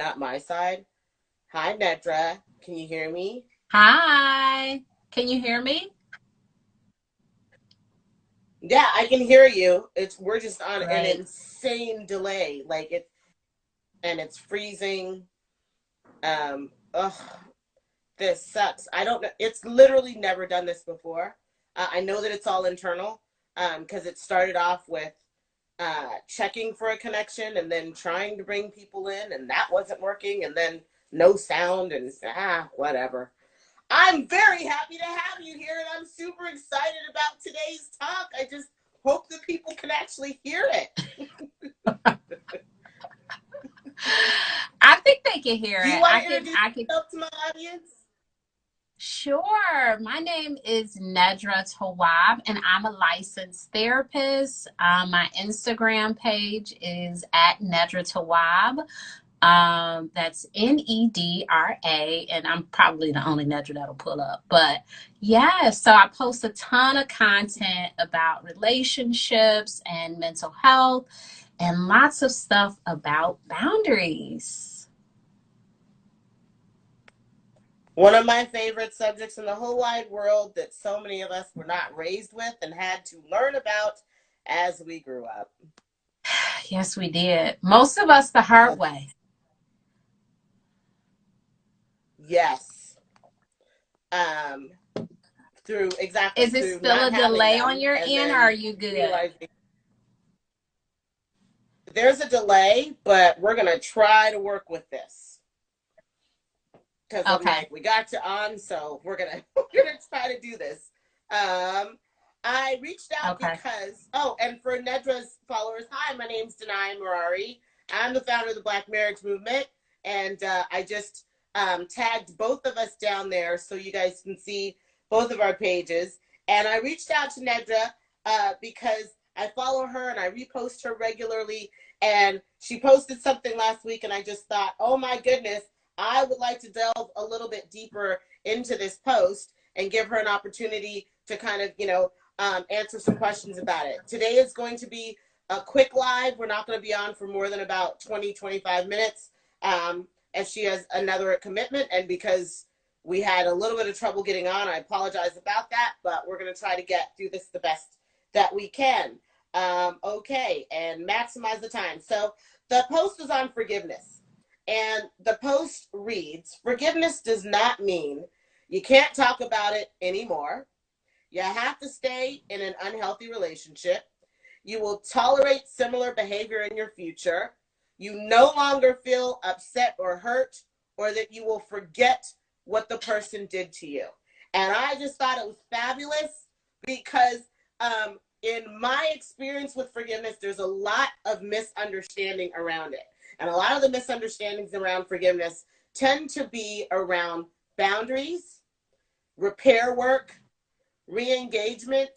not my side. Hi, Nedra. Can you hear me? Hi, can you hear me? Yeah, I can hear you. We're just on an Great. insane delay. It's freezing. Ugh, this sucks. I don't know. It's literally never done this before. I know that it's all internal. Because it started off with checking for a connection and then trying to bring people in, and that wasn't working, and then no sound and whatever. I'm very happy to have you here, and I'm super excited about today's talk. I just hope that people can actually hear it. I think they can hear Do you it. want I to can, introduce I can, yourself to my audience? sure. My name is Nedra Twab, and I'm a licensed therapist. My Instagram page is at Nedra Twab. That's Nedra, and I'm probably the only Nedra that'll pull up. But yeah, so I post a ton of content about relationships and mental health and lots of stuff about boundaries. One of my favorite subjects in the whole wide world that so many of us were not raised with and had to learn about as we grew up. Yes, we did. Most of us the hard way. Yes. Um, through exactly Is it through still not a having delay on them your and end, or are then you good? realizing there's a delay, but we're gonna try to work with this because I'm Okay. like, we got you on, so we're gonna try to do this. Um, I reached out Okay. because and for Nedra's followers, hi, my name's Danai Maraire. I'm the founder of the Black Marriage Movement, and I just tagged both of us down there so you guys can see both of our pages. And I reached out to Nedra because I follow her and I repost her regularly. And she posted something last week, and I just thought, oh my goodness, I would like to delve a little bit deeper into this post and give her an opportunity to kind of, answer some questions about it. Today is going to be a quick live. We're not going to be on for more than about 20-25 minutes, as she has another commitment. And because we had a little bit of trouble getting on, I apologize about that, but we're going to try to get through this the best that we can. Okay, and maximize the time. So the post is on forgiveness. And the post reads, forgiveness does not mean you can't talk about it anymore. You have to stay in an unhealthy relationship. You will tolerate similar behavior in your future. You no longer feel upset or hurt, or that you will forget what the person did to you. And I just thought it was fabulous because in my experience with forgiveness, there's a lot of misunderstanding around it. And a lot of the misunderstandings around forgiveness tend to be around boundaries, repair work, re-engagement,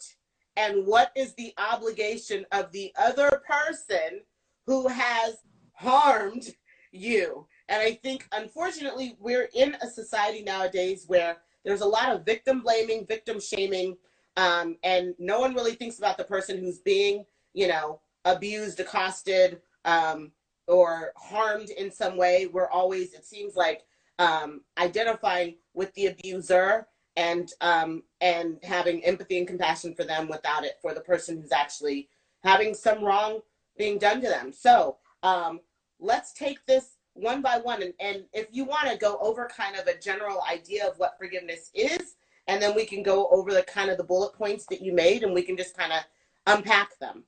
and what is the obligation of the other person who has harmed you. And I think, unfortunately, we're in a society nowadays where there's a lot of victim blaming, victim shaming, and no one really thinks about the person who's being, abused, accosted, or harmed in some way. We're always, it seems like, identifying with the abuser and having empathy and compassion for them without it for the person who's actually having some wrong being done to them. So let's take this one by one, and if you want to go over kind of a general idea of what forgiveness is, and then we can go over the kind of the bullet points that you made, and we can just kind of unpack them.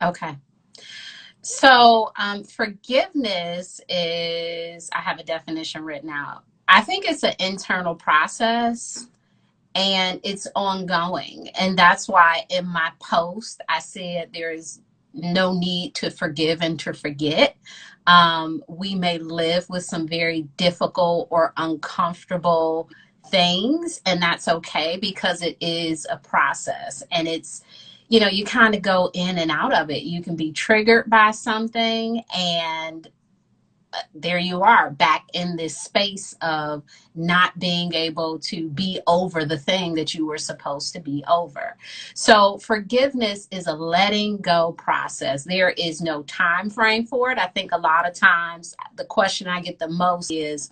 Okay. So, forgiveness is, I have a definition written out. I think it's an internal process and it's ongoing. And that's why in my post, I said there is no need to forgive and to forget. We may live with some very difficult or uncomfortable things, and that's okay because it is a process and it's you kind of go in and out of it. You can be triggered by something and there you are back in this space of not being able to be over the thing that you were supposed to be over. So forgiveness is a letting go process. There is no time frame for it. I think a lot of times the question I get the most is,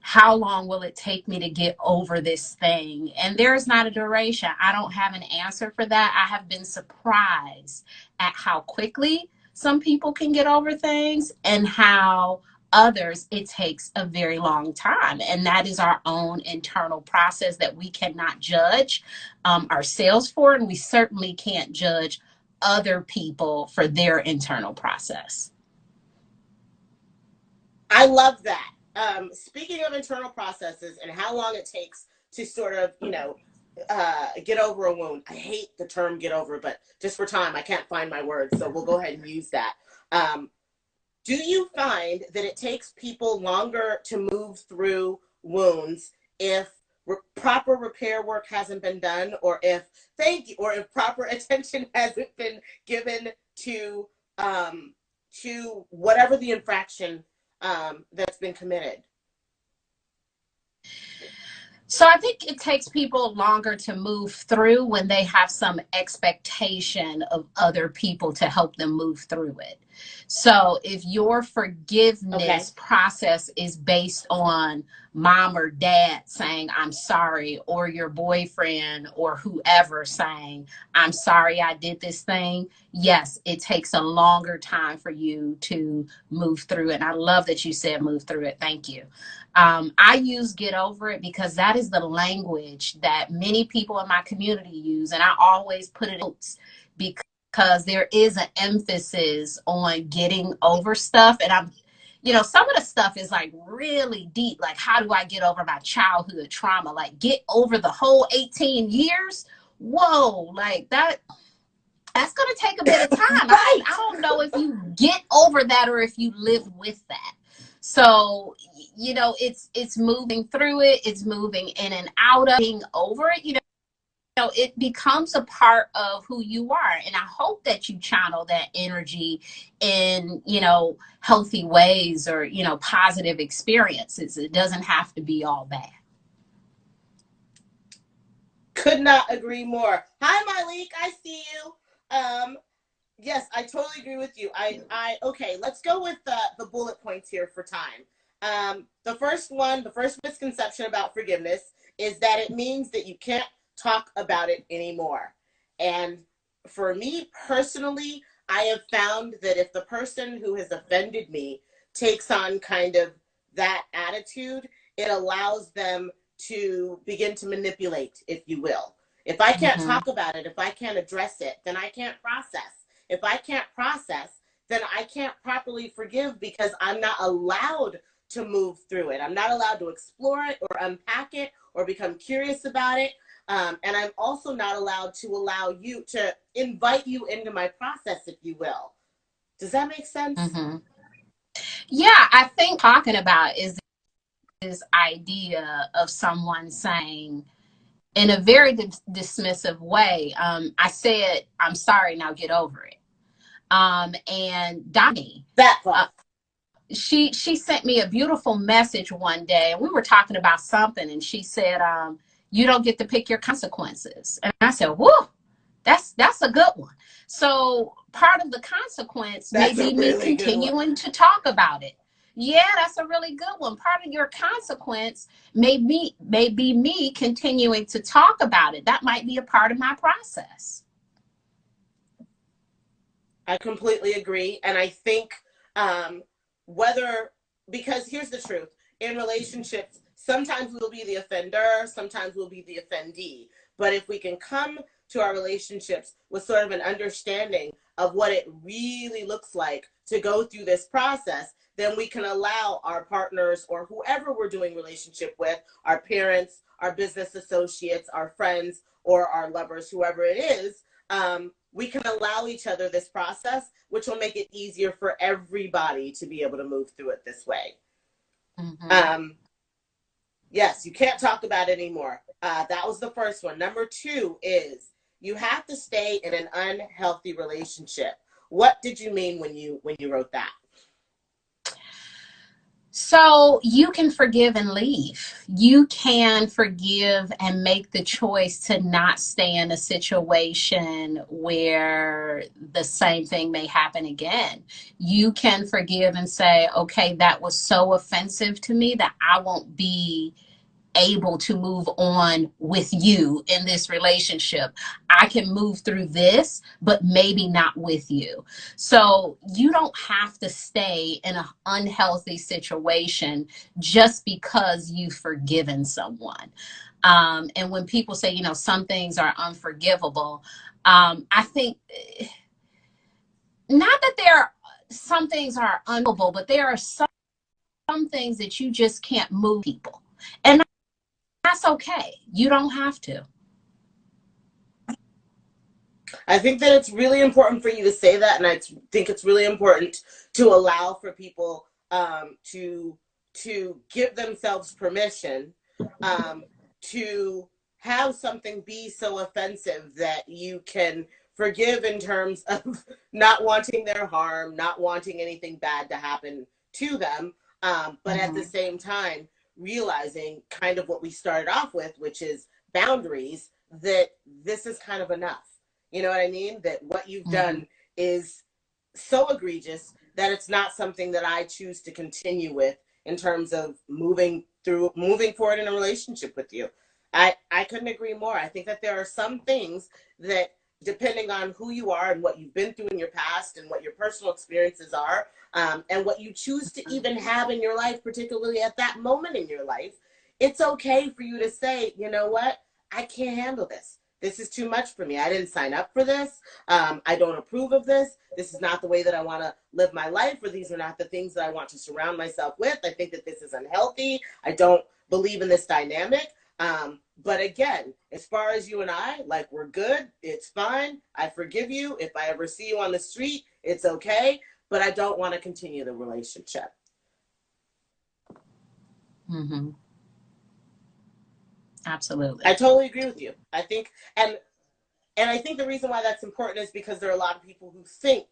how long will it take me to get over this thing? And there is not a duration. I don't have an answer for that. I have been surprised at how quickly some people can get over things and how others it takes a very long time. And that is our own internal process that we cannot judge ourselves for, and we certainly can't judge other people for their internal process. I love that. Speaking of internal processes and how long it takes to sort of, get over a wound. I hate the term get over, but just for time, I can't find my words, so we'll go ahead and use that. Do you find that it takes people longer to move through wounds if proper repair work hasn't been done, or if proper attention hasn't been given to whatever the infraction that's been committed? So I think it takes people longer to move through when they have some expectation of other people to help them move through it. So if your forgiveness process is based on mom or dad saying, I'm sorry, or your boyfriend or whoever saying, I'm sorry I did this thing, yes, it takes a longer time for you to move through it. And I love that you said move through it. Thank you. I use get over it because that is the language that many people in my community use. And I always put it in notes because there is an emphasis on getting over stuff. And some of the stuff is like really deep. Like, how do I get over my childhood trauma? Like, get over the whole 18 years. Whoa, like that's going to take a bit of time. Right. I don't know if you get over that or if you live with that. So, it's moving through it. It's moving in and out of being over it. It becomes a part of who you are. And I hope that you channel that energy in, healthy ways or, positive experiences. It doesn't have to be all bad. Could not agree more. Hi, Malik. I see you. Yes, I totally agree with you. Okay, let's go with the bullet points here for time. The first misconception about forgiveness is that it means that you can't talk about it anymore. And for me personally, I have found that if the person who has offended me takes on kind of that attitude, it allows them to begin to manipulate, if you will. If I can't talk about it, if I can't address it, then I can't process. If I can't process, then I can't properly forgive because I'm not allowed to move through it. I'm not allowed to explore it or unpack it or become curious about it. And I'm also not allowed to allow you to invite you into my process, if you will. Does that make sense? Yeah, I think talking about is this idea of someone saying in a very dismissive way, I said, I'm sorry, now get over it. And Donnie, she sent me a beautiful message one day, and we were talking about something, and she said, you don't get to pick your consequences. And I said, whoa, that's a good one. So part of the consequence may be me continuing to talk about it. Yeah, that's a really good one. Part of your consequence may be me continuing to talk about it. That might be a part of my process. I completely agree. And I think because here's the truth, in relationships, sometimes we'll be the offender, sometimes we'll be the offendee. But if we can come to our relationships with sort of an understanding of what it really looks like to go through this process, then we can allow our partners or whoever we're doing relationship with, our parents, our business associates, our friends, or our lovers, whoever it is, we can allow each other this process, which will make it easier for everybody to be able to move through it this way. Yes, you can't talk about it anymore. That was the first one. Number 2 is you have to stay in an unhealthy relationship. What did you mean when you wrote that? So you can forgive and leave. You can forgive and make the choice to not stay in a situation where the same thing may happen again. You can forgive and say, okay, that was so offensive to me that I won't be able to move on with you in this relationship. I can move through this, but maybe not with you. So you don't have to stay in an unhealthy situation just because you've forgiven someone. And when people say, you know, some things are unforgivable, I think not that there are some things are unforgivable, but there are some things that you just can't move people. And that's okay. You don't have to. I think that it's really important for you to say that, and I think it's really important to allow for people to give themselves permission to have something be so offensive that you can forgive in terms of not wanting their harm, not wanting anything bad to happen to them, but at the same time realizing kind of what we started off with, which is boundaries, that this is kind of enough. You know what I mean? That what you've done is so egregious that it's not something that I choose to continue with in terms of moving forward in a relationship with you. I couldn't agree more. I think that there are some things that, depending on who you are and what you've been through in your past and what your personal experiences are, and what you choose to even have in your life, particularly at that moment in your life, it's okay for you to say, you know what, I can't handle this. This is too much for me. I didn't sign up for this. I don't approve of this. This is not the way that I want to live my life, or these are not the things that I want to surround myself with. I think that this is unhealthy. I don't believe in this dynamic. But again, as far as you and I, like, we're good. It's fine. I forgive you. If I ever see you on the street, it's okay. But I don't want to continue the relationship. Mm-hmm. I Absolutely. totally agree with you. I think, and I think the reason why that's important is because there are a lot of people who think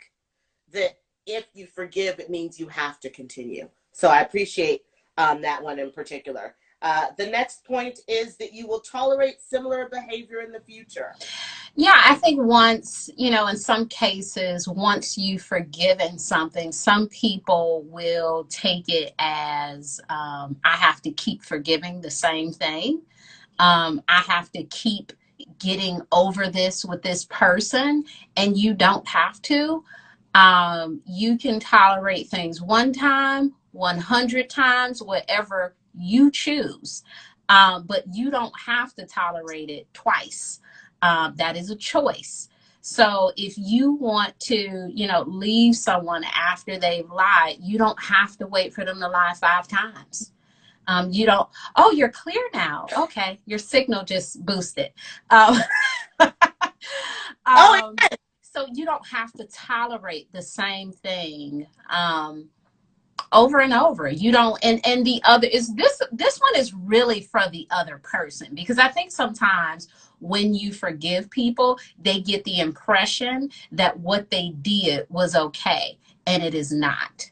that if you forgive, it means you have to continue. So I appreciate that one in particular. The next point is that you will tolerate similar behavior in the future. Yeah, I think once, you know, in some cases, once you've forgiven something, some people will take it as I have to keep forgiving the same thing. I have to keep getting over this with this person, and you don't have to. You can tolerate things one time, 100 times, whatever you choose. But you don't have to tolerate it twice. That is a choice. So if you want to, you know, leave someone after they've lied, you don't have to wait for them to lie 5 times. You don't, oh, you're clear now. Okay, your signal just boosted. Um, Oh, um, so you don't have to tolerate the same thing over and over. You don't, and the other is this one is really for the other person, because I think sometimes when you forgive people, they get the impression that what they did was okay, and it is not.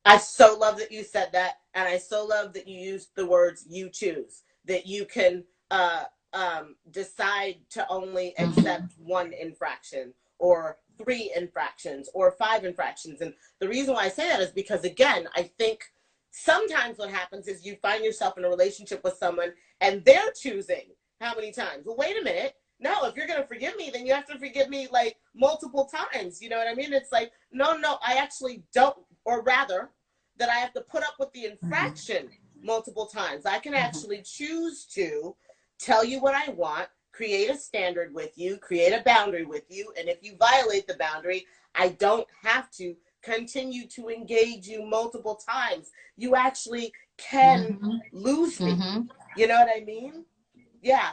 I so love that you said that, and I so love that you used the words "you choose." That you can decide to only Mm-hmm. accept one infraction, or three infractions, or five infractions. And the reason why I say that is because, again, I think sometimes what happens is you find yourself in a relationship with someone, and they're choosing how many times. Well, wait a minute. No, if you're going to forgive me, then you have to forgive me like multiple times. You know what I mean? It's like, no, I actually don't, or rather, that I have to put up with the Mm-hmm. infraction multiple times. I can Mm-hmm. actually choose to tell you what I want, create a standard with you, create a boundary with you, and if you violate the boundary, I don't have to continue to engage you multiple times. You actually can Mm-hmm. lose me. Mm-hmm. You know what I mean? Yeah,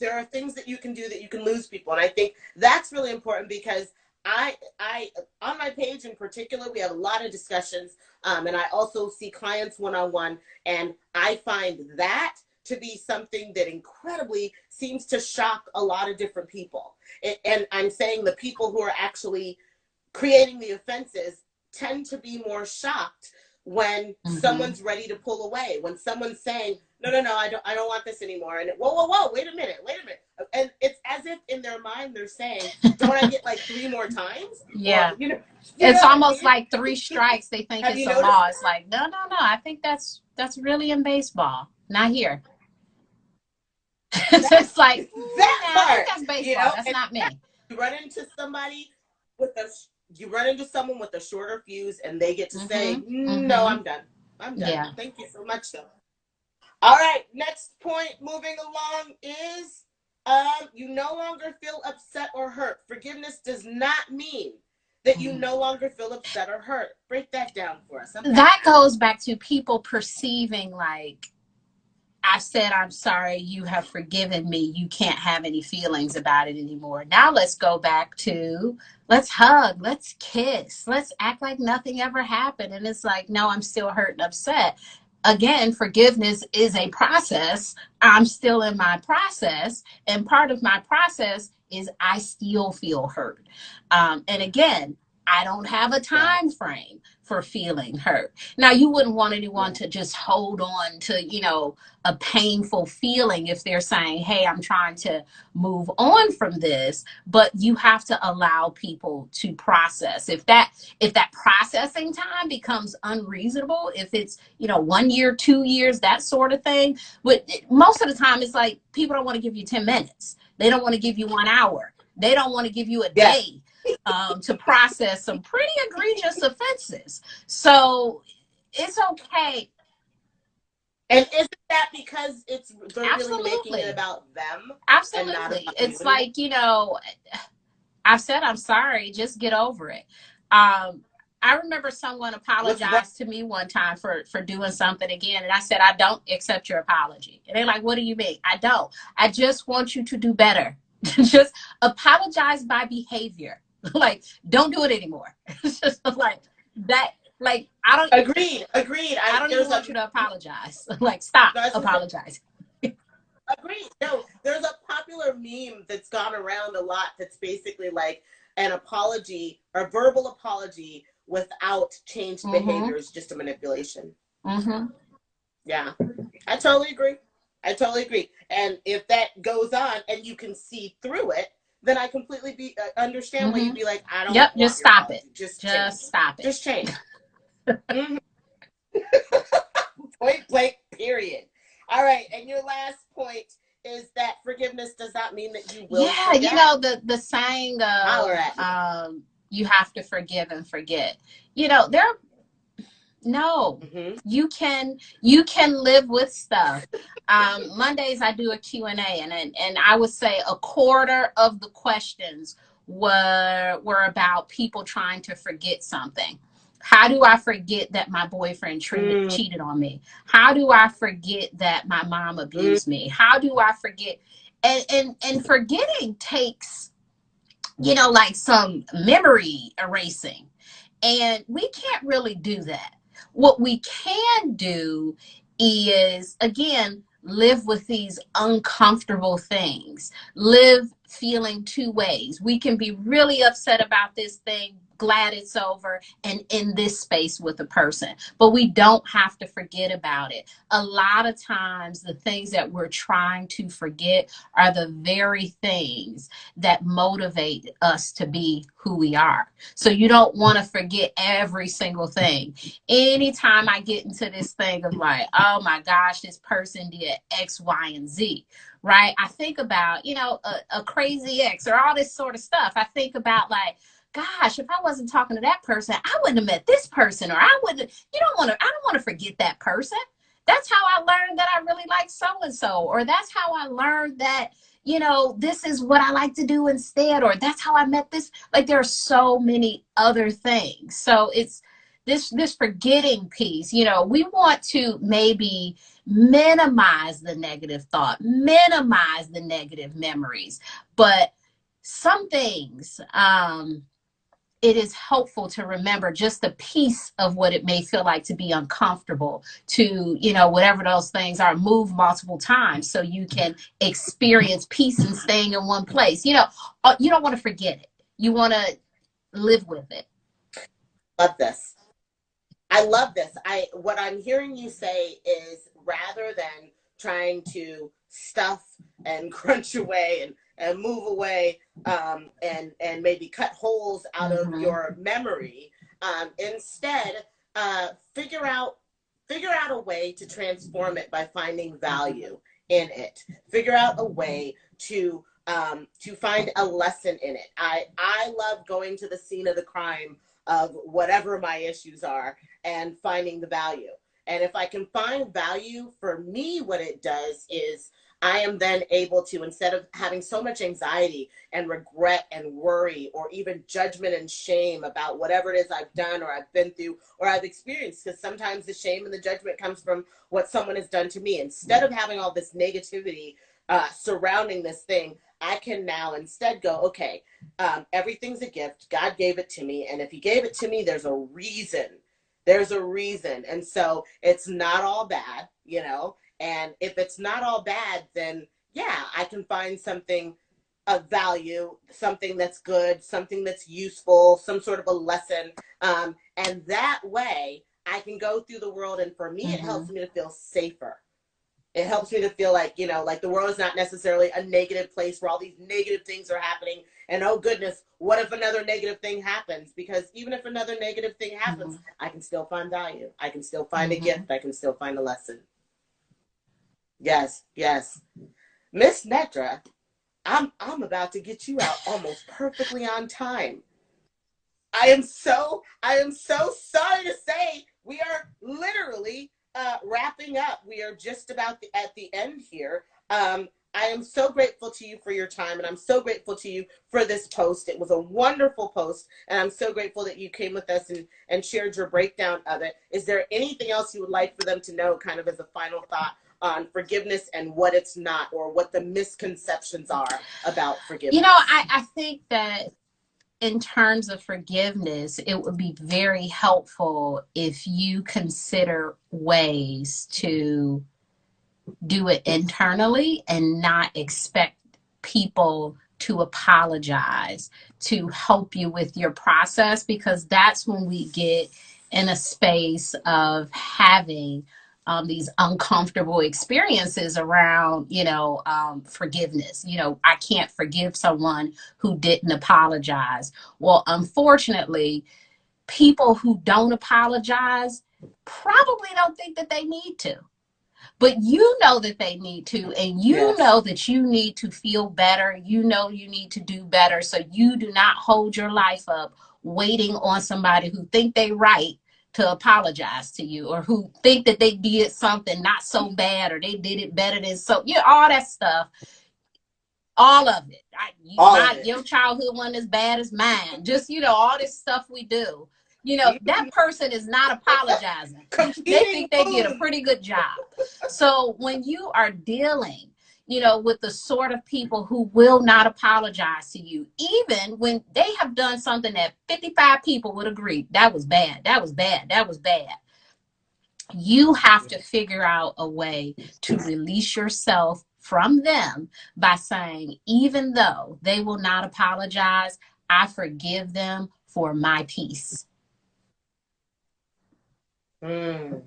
there are things that you can do that you can lose people, and I think that's really important because I on my page in particular, we have a lot of discussions, and I also see clients one on one, and I find that to be something that incredibly seems to shock a lot of different people. And I'm saying the people who are actually creating the offenses tend to be more shocked when someone's ready to pull away, when someone's saying, no, I don't want this anymore. And whoa, wait a minute. And it's as if in their mind they're saying, don't I get like 3 more times? Yeah. Or, it's almost like 3 strikes. They think Have it's you a noticed? law. It's like, no. I think that's really in baseball, not here. It's like, that I part, think that's baseball. That's not me. You run into someone with a shorter fuse, and they get to say, no, I'm done. Yeah. Thank you so much, though. All right, next point moving along is you no longer feel upset or hurt. Forgiveness does not mean that you no longer feel upset or hurt. Break that down for us. That goes back to people perceiving like, I said, I'm sorry, you have forgiven me. You can't have any feelings about it anymore. Now let's go back to, let's hug, let's kiss, let's act like nothing ever happened. And it's like, no, I'm still hurt and upset. Again, forgiveness is a process. I'm still in my process. And part of my process is I still feel hurt. And again, I don't have a time frame for feeling hurt. Now, you wouldn't want anyone to just hold on to, a painful feeling if they're saying, hey, I'm trying to move on from this, but you have to allow people to process. If that processing time becomes unreasonable, if it's, 1 year, 2 years, that sort of thing, but most of the time it's like people don't want to give you 10 minutes. They don't want to give you 1 hour. They don't want to give you a day. To process some pretty egregious offenses. So it's okay. And isn't that because they're really making it about them? Absolutely. And not about it's you? Like, I've said I'm sorry, just get over it. I remember someone apologized to me one time for doing something again. And I said, I don't accept your apology. And they're like, what do you mean? I don't. I just want you to do better. Just apologize by behavior. Like, don't do it anymore. It's just like that. Like, I don't. Agreed. I don't even want you to apologize. Like, stop apologizing. Agreed. No, there's a popular meme that's gone around a lot that's basically like an apology or verbal apology without changed behavior is just a manipulation. Yeah, I totally agree. And if that goes on and you can see through it, then I completely understand why you'd be like, I don't. Yep, just stop it. Just stop it. Just change. Point blank. Period. All right, and your last point is that forgiveness does not mean that you will. Yeah, the saying of you have to forgive and forget. You can live with stuff. Mondays I do a Q&A, and I would say a quarter of the questions were about people trying to forget something. How do I forget that my boyfriend cheated on me? How do I forget that my mom abused me? How do I forget? And forgetting takes, like some memory erasing. And we can't really do that. What we can do is, again, live with these uncomfortable things. Live feeling 2 ways. We can be really upset about this thing, glad it's over, and in this space with a person. But we don't have to forget about it. A lot of times, the things that we're trying to forget are the very things that motivate us to be who we are. So you don't want to forget every single thing. Anytime I get into this thing of like, oh my gosh, this person did X, Y, and Z, right? I think about, a crazy ex or all this sort of stuff. I think about like, gosh, if I wasn't talking to that person, I wouldn't have met this person, or I don't want to forget that person. That's how I learned that I really like so-and-so, or that's how I learned that, this is what I like to do instead, or that's how I met this. Like, there are so many other things. So it's this forgetting piece, we want to maybe minimize the negative thought, minimize the negative memories, but some things, it is helpful to remember just a piece of what it may feel like to be uncomfortable, to, whatever those things are, move multiple times so you can experience peace and staying in one place. You don't want to forget it. You want to live with it. love this. I love this. What I'm hearing you say is rather than trying to stuff and crunch away and move away, and maybe cut holes out of Mm-hmm. your memory, instead, uh, figure out figure out a way to transform it by finding value in it. Figure out a way to find a lesson in it. I love going to the scene of the crime of whatever my issues are and finding the value. And if I can find value, for me, what it does is I am then able to, instead of having so much anxiety and regret and worry or even judgment and shame about whatever it is I've done or I've been through or I've experienced, because sometimes the shame and the judgment comes from what someone has done to me. Instead of having all this negativity surrounding this thing, I can now instead go, okay, everything's a gift. God gave it to me. And if he gave it to me, there's a reason. There's a reason. And so it's not all bad, you know? And if it's not all bad, then yeah, I can find something of value, something that's good, something that's useful, some sort of a lesson. And that way I can go through the world. And for me, it Mm-hmm. helps me to feel safer. It helps me to feel like, you know, like the world is not necessarily a negative place where all these negative things are happening. And oh goodness, what if another negative thing happens? Because even if another negative thing Mm-hmm. happens, I can still find value. I can still find a Mm-hmm. gift. I can still find a lesson. Yes, yes. Miss Nedra, I'm about to get you out almost perfectly on time. I am so sorry to say we are literally wrapping up. We are just about at the end here. I am so grateful to you for your time, and I'm so grateful to you for this post. It was a wonderful post, and I'm so grateful that you came with us and shared your breakdown of it. Is there anything else you would like for them to know, kind of as a final thought on forgiveness and what it's not, or what the misconceptions are about You know, forgiveness? I think that in terms of forgiveness, it would be very helpful if you consider ways to do it internally and not expect people to apologize to help you with your process, because that's when we get in a space of having these uncomfortable experiences around, forgiveness. I can't forgive someone who didn't apologize. Well, unfortunately, people who don't apologize probably don't think that they need to, but you know that they need to, and you Yes. know that you need to feel better. You know you need to do better, so you do not hold your life up waiting on somebody who think they right to apologize to you, or who think that they did something not so bad, or they did it better than so. All that stuff, all of it. All of it. Your childhood wasn't as bad as mine. Just all this stuff we do. That person is not apologizing. They Competing think they did a wounds. pretty good job. So when you are dealing, with the sort of people who will not apologize to you, even when they have done something that 55 people would agree that was bad, that was bad, that was bad, you have to figure out a way to release yourself from them by saying, even though they will not apologize, I forgive them for my peace. Mm,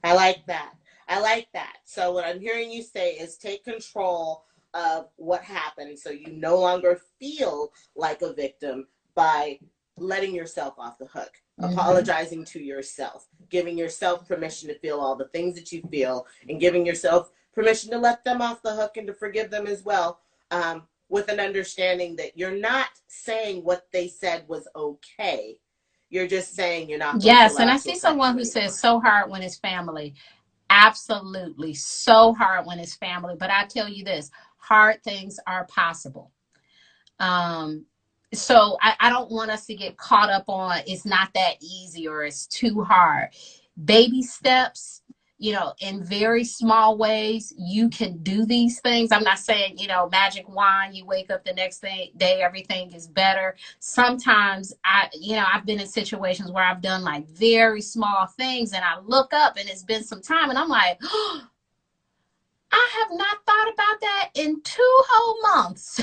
I like that. I like that. So what I'm hearing you say is take control of what happened so you no longer feel like a victim by letting yourself off the hook, Mm-hmm. apologizing to yourself, giving yourself permission to feel all the things that you feel, and giving yourself permission to let them off the hook and to forgive them as well, with an understanding that you're not saying what they said was okay. You're just saying you're not going to Yes, and allow I it to see affect someone you who says anymore. so hard when it's family. Absolutely, so hard when it's family. But I tell you this, hard things are possible. Um, so I don't want us to get caught up on it's not that easy or it's too hard. Baby steps, in very small ways, you can do these things. I'm not saying, magic wand, you wake up the next day, everything is better. Sometimes I've been in situations where I've done like very small things and I look up and it's been some time and I'm like, I have not thought about that in 2 whole months,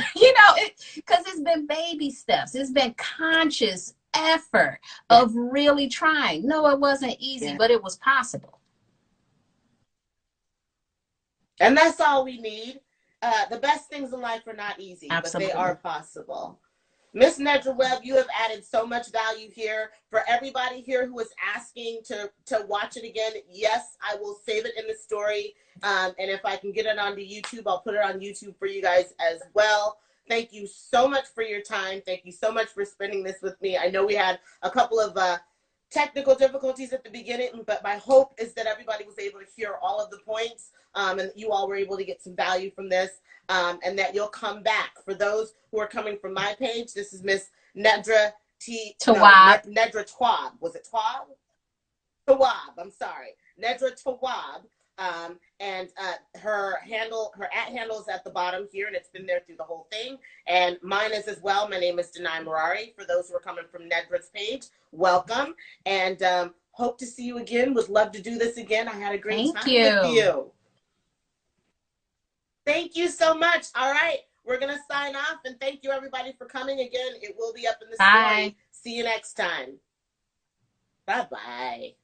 because it's been baby steps. It's been conscious effort Yeah. of really trying. No, it wasn't easy, Yeah. but it was possible. And that's all we need. The best things in life are not easy, but they are Absolutely. possible. Miss Nedra Webb, you have added so much value here. For everybody here who is asking to watch it again, yes, I will save it in the story. And if I can get it onto YouTube, I'll put it on YouTube for you guys as well. Thank you so much for your time. Thank you so much for spending this with me. I know we had a couple of technical difficulties at the beginning, but my hope is that everybody was able to hear all of the points, and you all were able to get some value from this, and that you'll come back. For those who are coming from my page, this is Miss Nedra Twab. Nedra Twab. Was it Twab? Twab. I'm sorry, Nedra Twab. And her @handle is at the bottom here, and it's been there through the whole thing. And mine is as well. My name is Danai Maraire. For those who are coming from Nedra's page, welcome, and hope to see you again. Would love to do this again. I had a great Thank time with you. you. Thank you so much. All right, we're gonna sign off, and thank you everybody for coming again. It will be up in the Bye. story. See you next time. Bye bye.